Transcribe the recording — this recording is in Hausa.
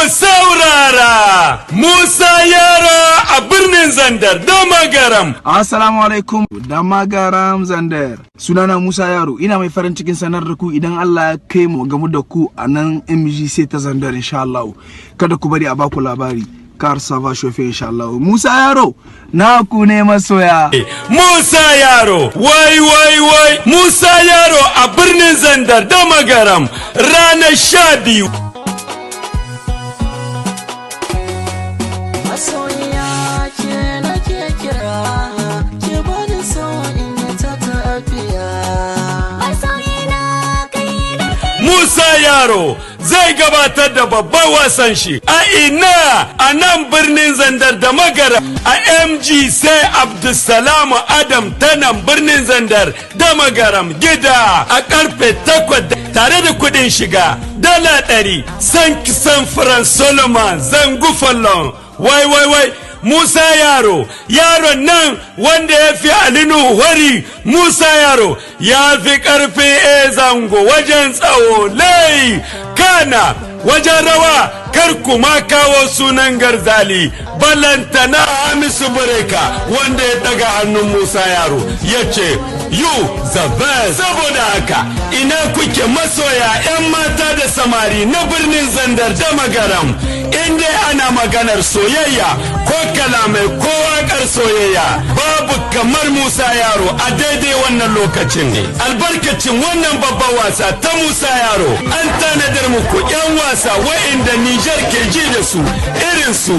saurara Musa Yaro a birnin Zandar da Magaram. Assalamu alaikum da Magaram Zandar. Sunana Musa Yaro, ina mai farin cikin sanar da ku idan Allah ya kai mu gamu da ku a nan MGC ta Zandar insha Allah. Kada ku bari a baku labari. Kar sava shofe insha Allah. Musa Yaro, na ku ne masoya. Musa Yaro, wai Musa Yaro a birnin Zandar da Magaram ranar 12. Masoyiya ke nake kira, ke bani so in yi ta tafiya. Masoyina kai nake. Musa Yaro zai gabatar da babban wasan shi a ina a nan birnin Zandar da Magara a MG sai Abdulsalam Adam ta nan birnin Zandar da Magaram gida a karfe 8 tare da kudin shiga $100 san kisan Fran Solomon Zangufallon wai Musa Yaro, yaron nan wanda ya fi Alinu Wari, Musa Yaro ya fi karfe zango wajen tsawo lai kana wajen rawa kar kuma kawo sunan Garzali balantana Hamisu Bureka wanda ya daga hannun Musa Yaro ya ce you the best. Saboda haka ina kuke masoya 'yan mata da samari na birnin Zandar da Magaram inda ana maganar soyayya ko kalamai ko wakar soyayya babu kamar Musa Yaro a daidai wannan lokacin. Albarkacin wannan babban wasa ta Musa Yaro an tanadar muku 'yan wasa wa'inda Nijar ke ji da su irin su